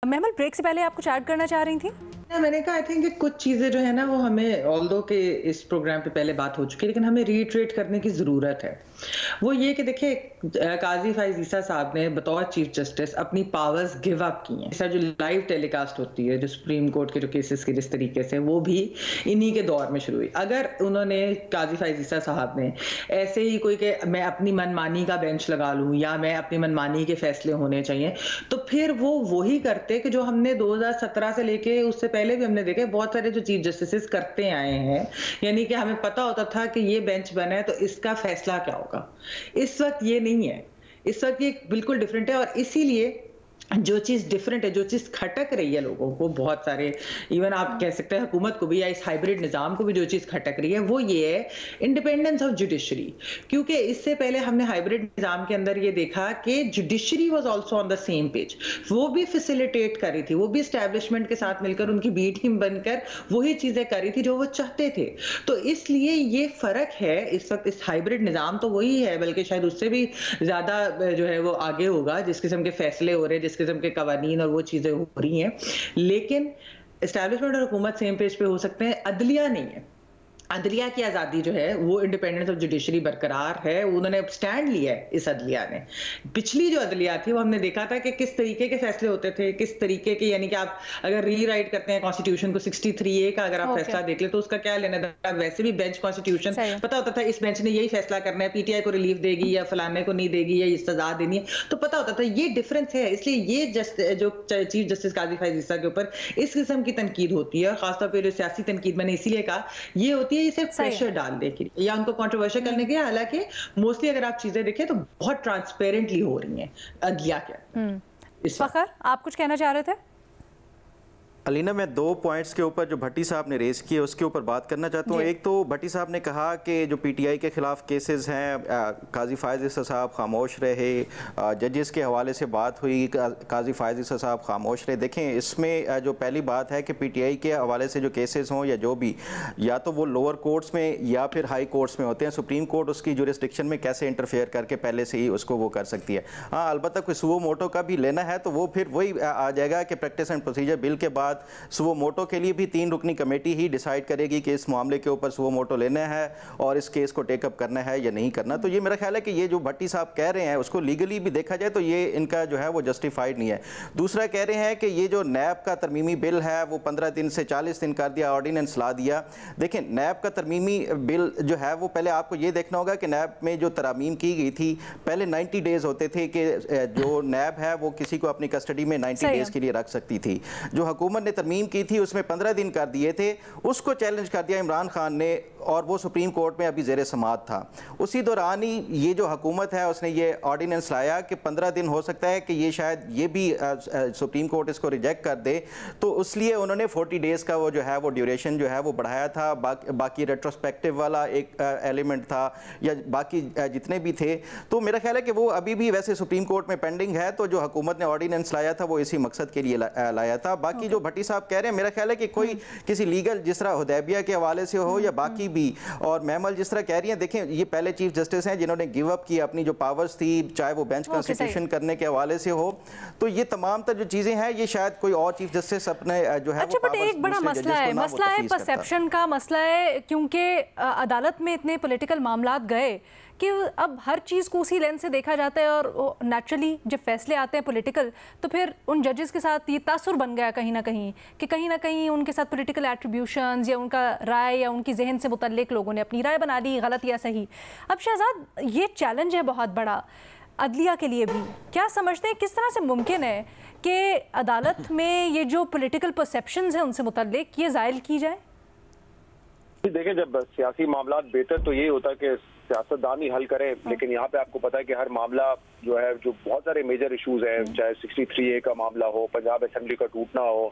महमल, break से पहले आप कुछ ऐड करना चाह रही थी? मैंने कहा आई थिंक कुछ चीज़ें जो है ना वो हमें ऑल्दो के इस प्रोग्राम पे पहले बात हो चुकी है लेकिन हमें रीट्रेट करने की ज़रूरत है। वो ये कि देखिए काजी फाइज ईसा साहब ने बतौर चीफ जस्टिस अपनी पावर्स गिव अप की हैं। ऐसा जो लाइव टेलीकास्ट होती है जो सुप्रीम कोर्ट के जो केसेस के जिस तरीके से वो भी इन्हीं के दौर में शुरू हुई। अगर उन्होंने काजी फाइज ईसा साहब ने ऐसे ही कोई कि मैं अपनी मनमानी का बेंच लगा लूँ या मैं अपनी मनमानी के फैसले होने चाहिए तो फिर वो वही करते कि जो हमने 2017 से लेके उससे पहले भी हमने देखे बहुत सारे जो चीफ जस्टिस करते आए हैं, यानी कि हमें पता होता था कि ये बेंच बना है तो इसका फैसला क्या होगा। इस वक्त ये नहीं है, इस वक्त ये बिल्कुल डिफरेंट है और इसीलिए जो चीज़ डिफरेंट है, जो चीज़ खटक रही है लोगों को, बहुत सारे इवन आप कह सकते हैं हुकूमत को भी या इस हाइब्रिड निज़ाम को भी जो चीज़ खटक रही है वो ये है इंडिपेंडेंस ऑफ जुडिशरी। क्योंकि इससे पहले हमने हाइब्रिड निज़ाम के अंदर ये देखा कि judiciary was also on the same page, वो भी फैसिलिटेट कर रही थी, वो भी एस्टैब्लिशमेंट के साथ मिलकर उनकी बी टीम बनकर वही चीज़ें कर रही थी जो वो चाहते थे। तो इसलिए ये फ़र्क है इस वक्त, इस हाइब्रिड निज़ाम तो वही है बल्कि शायद उससे भी ज़्यादा जो है वो आगे होगा जिस किस्म के फैसले हो रहे हैं, जिस किस्म के कवानीन और वो चीजें हो रही हैं। लेकिन एस्टैब्लिशमेंट और हुकूमत सेम पेज पे हो सकते हैं, अदलिया नहीं है। अदलिया की आज़ादी जो है वो इंडिपेंडेंस ऑफ जुडिशरी बरकरार है, उन्होंने स्टैंड लिया है इस अदलिया ने। पिछली जो अदलिया थी वो हमने देखा था कि किस तरीके के फैसले होते थे, किस तरीके के, यानी कि आप अगर रीराइट करते हैं कॉन्स्टिट्यूशन को 63A का अगर आप फैसला देख ले तो उसका क्या लेना था, वैसे भी बेंच कॉन्स्टिट्यूशन पता होता था इस बेंच ने यही फैसला करना है, पीटीआई को रिलीफ देगी या फलाने को नहीं देगी या सजा देनी है, तो पता होता था। ये डिफरेंस है, इसलिए ये जो चीफ जस्टिस काजी फाइज ईसा के ऊपर इस किस्म की तनकीद होती है और खासतौर पर जो सियासी तनकीद मैंने इसीलिए कहा ये होती है इसे प्रेशर डालने के लिए या उनको कंट्रोवर्शियल करने के लिए। हालांकि मोस्टली अगर आप चीजें देखें तो बहुत ट्रांसपेरेंटली हो रही हैं अदलिया के। फखर, आप कुछ कहना चाह रहे थे? अलीना, मैं दो पॉइंट्स के ऊपर जो भट्टी साहब ने रेस किए उसके ऊपर बात करना चाहता हूँ। एक तो भट्टी साहब ने कहा कि जो पीटीआई के खिलाफ केसेस हैं, काजी फायज ईसा साहब खामोश रहे, जजेस के हवाले से बात हुई, काजी फायज ईसा साहब खामोश रहे। देखें, इसमें जो पहली बात है कि पीटीआई के हवाले से जो केसेस हों या जो भी, या तो वो लोअर कोर्ट्स में या फिर हाई कोर्ट्स में होते हैं। सुप्रीम कोर्ट उसकी जुरिस्डिक्शन में कैसे इंटरफेयर करके पहले से ही उसको वो कर सकती है। हाँ, अलबत्ता कोई सुओ मोटो का भी लेना है तो वो फिर वही आ जाएगा कि प्रैक्टिस एंड प्रोसीजर बिल के बाद सुओ मोटो के लिए भी 3 रुकनी कमेटी ही डिसाइड करेगी कि इस मामले के ऊपर सुओ मोटो लेना है और इस केस को टेकअप करना है या नहीं करना। तो ये मेरा ख्याल है कि ये जो भट्टी साहब कह रहे हैं उसको लीगली भी देखा जाए तो ये इनका जो है वो जस्टिफाइड नहीं है। दूसरा कह रहे हैं कि ये जो नैब का तरमीमी बिल है वो 15 दिन से 40 दिन कर दिया, ऑर्डिनेंस ला दिया। देखें, नैब का तरमीमी बिल जो है वो पहले आपको ये देखना होगा कि नैब में जो तरामीम की गई थी पहले 90 डेज होते थे कि जो नैब है वो किसी को अपनी कस्टडी में 90 डेज के लिए रख सकती थी। जो हुकूमत ने तरमीम की थी उसमें 15 दिन कर दिए थे, उसको चैलेंज कर दिया इमरान खान ने और वो सुप्रीम कोर्ट में अभी ज़ेरे समाअत था। उसी दौरान ही ये जो हुकूमत है उसने ये ऑर्डिनेंस लाया कि 15 दिन हो सकता है कि ये शायद ये भी सुप्रीम कोर्ट इसको रिजेक्ट कर दे, तो इसलिए उन्होंने 40 डेज़ का वो जो है वो ड्यूरेशन जो है वो बढ़ाया था। बाकी रेट्रोस्पेक्टिव वाला एक एलिमेंट था या बाकी जितने भी थे, तो मेरा ख्याल है कि वो अभी भी वैसे सुप्रीम कोर्ट में पेंडिंग है। तो जो हुकूमत ने ऑर्डिनेंस लाया था वो इसी मकसद के लिए लाया था। बाकी जो भट्टी साहब कह रहे हैं, मेरा ख्याल है कि कोई किसी लीगल जिस तरह हुदैबिया के हवाले से हो या बाकी भी, और महमल जिस तरह कह रही हैं, देखें ये पहले चीफ जस्टिस हैं जिन्होंने गिव अप की अपनी जो पावर्स थी, चाहे वो बेंच कॉन्स्टिट्यूशन करने के हवाले से हो, तो ये तमाम तर जो चीजें हैं ये शायद कोई और चीफ जस्टिस अपने जो है अच्छा, बट एक बड़ा मसला है परसेप्शन का मसला है, क्योंकि अदालत में इतने पॉलिटिकल मामलात गए कि अब हर चीज़ को उसी लेंस से देखा जाता है और नेचुरली जब फैसले आते हैं पॉलिटिकल तो फिर उन जजेस के साथ ये तासुर बन गया कहीं ना कहीं उनके साथ पॉलिटिकल एट्रीब्यूशंस या उनका राय या उनकी जहन से मुतल्लिक लोगों ने अपनी राय बना ली, गलत या सही। अब शहजाद, ये चैलेंज है बहुत बड़ा अदलिया के लिए भी। क्या समझते हैं किस तरह से मुमकिन है कि अदालत में ये जो पॉलिटिकल परसेप्शंस हैं उनसे मुतल्लिक ये ज़ायल की जाए? देखिए, जब सियासी मामला बेहतर तो ये होता है कि सियासतदान ही हल करें, लेकिन यहाँ पे आपको पता है कि हर मामला जो है, जो बहुत सारे मेजर इश्यूज हैं, चाहे 63A का मामला हो, पंजाब असेंबली का टूटना हो,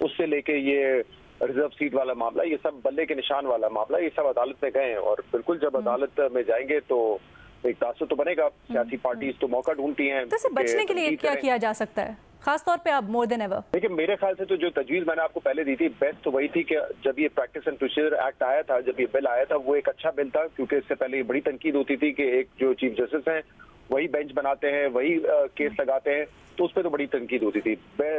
उससे लेके ये रिजर्व सीट वाला मामला, ये सब बल्ले के निशान वाला मामला, ये सब अदालत में गए हैं। और बिल्कुल जब अदालत में जाएंगे तो एक तासुर तो बनेगा। सियासी पार्टीज तो मौका ढूंढती हैं। तो इससे बचने के लिए क्या किया जा सकता है, खासतौर पे अब मोर देन एवर? देखिए, मेरे ख्याल से तो जो तजवीज मैंने आपको पहले दी थी, बेस्ट तो वही थी कि जब ये प्रैक्टिस एंड प्रोसीजर एक्ट आया था, जब ये बिल आया था, वो एक अच्छा बिल था, क्योंकि इससे पहले ये बड़ी तनकीद होती थी कि एक जो चीफ जस्टिस हैं वही बेंच बनाते हैं, वही केस लगाते हैं, तो उस पर तो बड़ी तनकीद होती थी।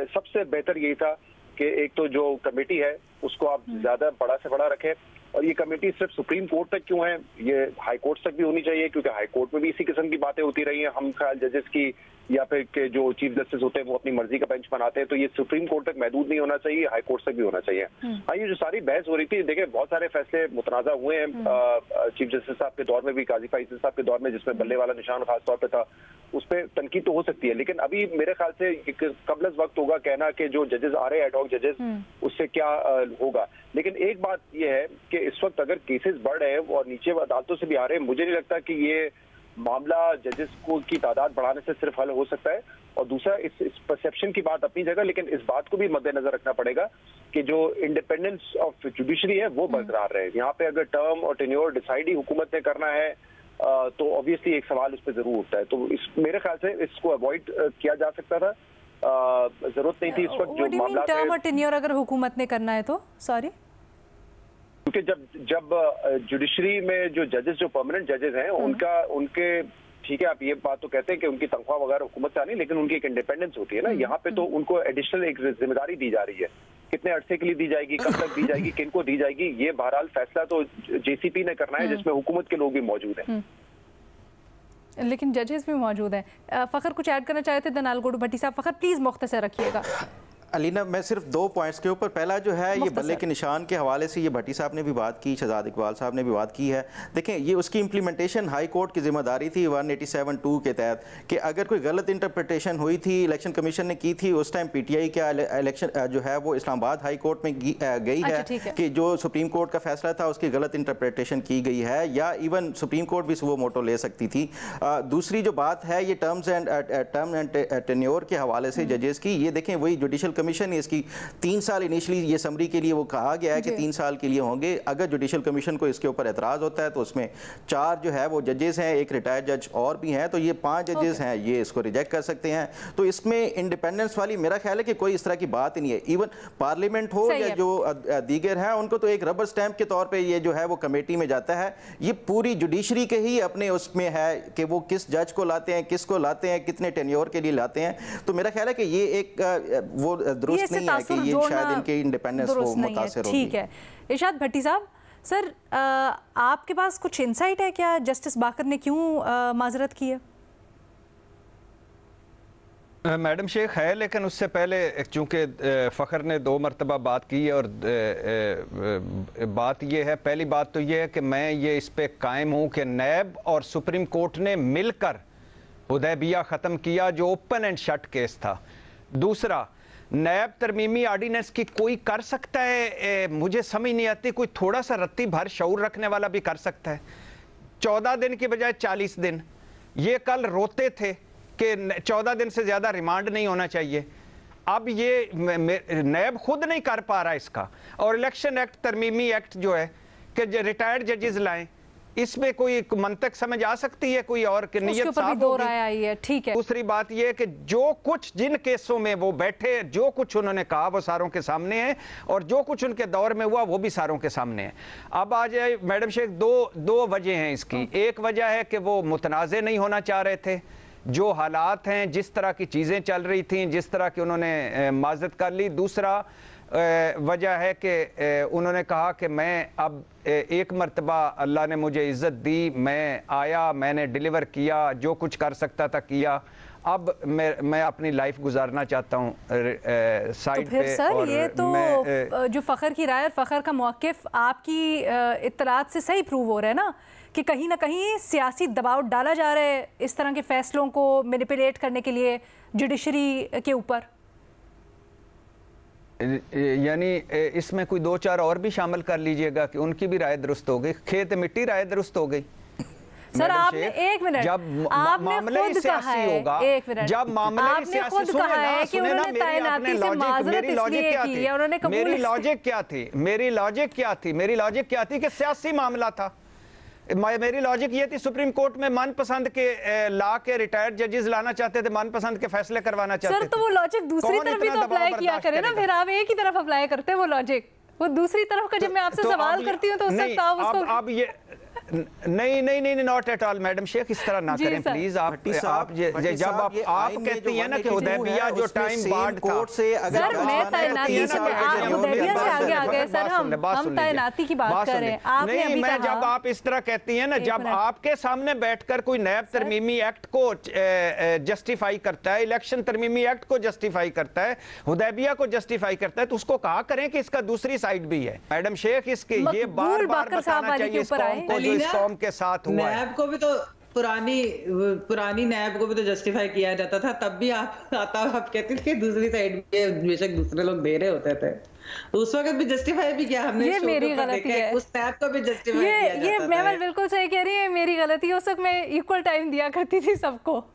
सबसे बेहतर यही था कि एक तो जो कमेटी है उसको आप ज्यादा बड़ा से बड़ा रखें, और ये कमेटी सिर्फ सुप्रीम कोर्ट तक क्यों है, ये हाई कोर्ट तक भी होनी चाहिए, क्योंकि हाई कोर्ट में भी इसी किस्म की बातें होती रही हैं। हम ख्याल जजेस की या फिर के जो चीफ जस्टिस होते हैं वो अपनी मर्जी का बेंच बनाते हैं, तो ये सुप्रीम कोर्ट तक महदूद नहीं होना चाहिए, हाई कोर्ट तक भी होना चाहिए। हाँ, ये जो सारी बहस हो रही थी, देखिए बहुत सारे फैसले मुतनाज़ा हुए हैं चीफ जस्टिस साहब के दौर में भी, काजी फैज़ल साहब के दौर में, जिसमें बल्ले वाला निशान खास तौर पर था, उस पर तनकीद तो हो सकती है, लेकिन अभी मेरे ख्याल से कबल वक्त होगा कहना कि जो जजेस आ रहे हैं एडहॉक जजेस, उससे क्या होगा। लेकिन एक बात यह है कि इस वक्त अगर केसेस बढ़ रहे हैं और नीचे अदालतों से भी आ रहे हैं, मुझे नहीं लगता कि ये मामला जजेस को की तादाद बढ़ाने से सिर्फ हल हो सकता है। और दूसरा, इस परसेप्शन की बात अपनी जगह, लेकिन इस बात को भी मद्देनजर रखना पड़ेगा कि जो इंडिपेंडेंस ऑफ जुडिशरी है वो बरकरार रहे। यहाँ पे अगर टर्म और टेन्योर डिसाइड ही हुकूमत ने करना है तो ऑब्वियसली एक सवाल उस पर जरूर उठता है। तो मेरे ख्याल से इसको अवॉइड किया जा सकता था, जरूरत नहीं थी इस वक्त जो मामला टर्म और टेन्योर अगर हुकूमत ने करना है तो, सॉरी, क्योंकि जब जुडिशरी में जो जजेस, जो परमानेंट जजेस हैं, उनके ठीक है, आप ये बात तो कहते हैं कि उनकी तनख्वाह वगैरह हुकूमत से आनी, लेकिन उनकी एक इंडिपेंडेंस होती है ना। यहाँ पे तो उनको एडिशनल एक जिम्मेदारी दी जा रही है, कितने अरसे के लिए दी जाएगी, कब तक दी जाएगी, किनको दी जाएगी, ये बहरहाल फैसला तो जेसीपी ने करना है, जिसमें हुकूमत के लोग भी मौजूद हैं, लेकिन जजेस भी मौजूद हैं। फखर कुछ ऐड करना चाहते थे? दनाल गोडू भट्टी साहब, फखर प्लीज मुख्तसर रखिएगा। अलीना, मैं सिर्फ 2 पॉइंट्स के ऊपर, पहला जो है ये बल्ले के निशान के हवाले से ये भट्टी साहब ने भी बात की, शहजाद इकबाल साहब ने भी बात की है। देखें, ये उसकी इम्प्लीमेंटेशन हाई कोर्ट की जिम्मेदारी थी 187(2) के तहत, कि अगर कोई गलत इंटरप्रिटेशन हुई थी, इलेक्शन कमीशन ने की थी, उस टाइम पीटीआई का इलेक्शन जो है वो इस्लामाबाद हाई कोर्ट में गई है कि जो सुप्रीम कोर्ट का फैसला था उसकी गलत इंटरप्रिटेशन की गई है, या इवन सुप्रीम कोर्ट भी वो मोटो ले सकती थी। दूसरी जो बात है ये टर्म एंड टेन्योर के हवाले से जजेस की, ये देखें वही जुडिशल कमीशन है, इसकी 3 साल इनिशियली ये समरी के लिए वो कहा गया है कि 3 साल के लिए होंगे। अगर जुडिशल कमीशन को इसके ऊपर एतराज़ होता है तो उसमें 4 जो है वो जजेस हैं, एक रिटायर्ड जज और भी हैं, तो ये 5 जजेस हैं, ये इसको रिजेक्ट कर सकते हैं। तो इसमें इंडिपेंडेंस वाली मेरा ख्याल है कि कोई इस तरह की बात ही नहीं है। इवन पार्लियामेंट हो या जो दीगर हैं, उनको तो एक रबर स्टैंप के तौर पर ये जो है वो कमेटी में जाता है। ये पूरी जुडिशरी के ही अपने उसमें है कि वो किस जज को लाते हैं, किसको लाते हैं, कितने टेन्योर के लिए लाते हैं। तो मेरा ख्याल है कि ये एक वो दुरुस्त नहीं है कि ये शायद इनके इंडिपेंडेंस को मुतासिर होगी। ठीक है। इरशाद भट्टी साहब, सर आपके पास कुछ इंसाइट है क्या, जस्टिस बाकर ने क्यों माजरत की है? मैडम शेख है, लेकिन उससे पहले चूंकि फ़खर ने 2 मरतबा बात की है, और बात यह है, पहली बात तो यह है कि मैं ये इस पे कायम हूँ कि नैब और सुप्रीम कोर्ट ने मिलकर हुदैबिया ख़त्म किया, जो ओपन एंड शट केस था। दूसरा, नैब तरमीमी आर्डिनेंस की कोई कर सकता है, मुझे समझ नहीं आती, कोई थोड़ा सा रत्ती भर शऊर रखने वाला भी कर सकता है। 14 दिन की बजाय 40 दिन, ये कल रोते थे कि 14 दिन से ज़्यादा रिमांड नहीं होना चाहिए, अब ये नैब खुद नहीं कर पा रहा इसका। और इलेक्शन एक्ट तरमीमी एक्ट जो है कि रिटायर्ड जजेस लाएं, इसमें कोई मंतक समझ आ सकती है कोई और कि नियत साफ होगी। ठीक है। दूसरी बात यह कि जो कुछ जिन केसों में वो बैठे, जो कुछ उन्होंने कहा वो सारों के सामने है, और जो कुछ उनके दौर में हुआ वो भी सारों के सामने है। अब आ जाए मैडम शेख, दो वजह हैं इसकी। एक वजह है कि वो मुतनाज़े नहीं होना चाह रहे थे, जो हालात हैं, जिस तरह की चीज़ें चल रही थी, जिस तरह की उन्होंने माजरत कर ली। दूसरा वजह है कि उन्होंने कहा कि मैं अब एक मरतबा अल्लाह ने मुझे इज़्ज़त दी, मैं आया, मैंने डिलीवर किया, जो कुछ कर सकता था किया, अब मैं अपनी लाइफ गुजारना चाहता हूँ साइड पे। सर और ये तो जो फ़खर की राय और फ़खर का मौक़िफ़ आपकी इत्तलात से सही प्रूव हो रहा है ना, कि कहीं ना कहीं सियासी दबाव डाला जा रहा है इस तरह के फैसलों को मैनिपुलेट करने के लिए जुडिशरी के ऊपर। यानी इसमें कोई 2-4 और भी शामिल कर लीजिएगा कि उनकी भी राय दुरुस्त हो गई, खेत मिट्टी राय दुरुस्त हो गई। सर आपने एक मिनट, जब आपने खुद कहा है, एक मिनट, जब मामले आपने खुद कहा है कि उन्होंने तैनाती से माजरत इसलिए की है, उन्होंने कबूल। मेरी लॉजिक क्या थी, मेरी लॉजिक क्या थी कि सियासी मामला था। मेरी लॉजिक ये थी, सुप्रीम कोर्ट में मनपसंद के ला के रिटायर्ड जजेस लाना चाहते थे, मनपसंद के फैसले करवाना चाहते थे। सर तो वो लॉजिक दूसरी तरफ भी तो अप्लाई किया करे ना, फिर आप एक ही तरफ अप्लाई करते हैं वो लॉजिक, वो दूसरी तरफ का जब मैं आपसे सवाल करती हूँ तो हो सकता है उसको। अब ये नहीं नहीं नहीं not at all madam Sheikh, इस तरह ना करें प्लीज। आप जब आप कहती हैं ना कि हुदैबिया जो टाइम बार्ड था, सर मैं तैनाती से आगे आ गए सर, हम तैनाती की बात कर रहे हैं। आपने अभी कहा जब आप इस तरह कहती हैं ना, जब आपके सामने बैठकर कोई नैब तरमीमी एक्ट को जस्टिफाई करता है, इलेक्शन तरमीमी एक्ट को जस्टिफाई करता है, हुदैबिया को जस्टिफाई करता है, तो उसको कहा करें कि इसका दूसरी साइड भी है। मैडम शेख इसके ये बार बार बताना चाहिए इस कौम को जो इस कौम के साथ हुआ है। नैब को भी तो पुरानी नैब को भी तो जस्टिफाई किया जाता था, तब भी आप कहते थे दूसरी साइड बेशक दूसरे लोग दे रहे होते थे, उस वक्त भी जस्टिफाई भी किया हमने। ये मेरी गलती है, उस नैब को भी जस्टिफाई किया जाता था। ये मेवल बिल्कुल सही कह रही है, मेरी गलती है। उस वक्त मैं इक्वल टाइम दिया करती थी सबको।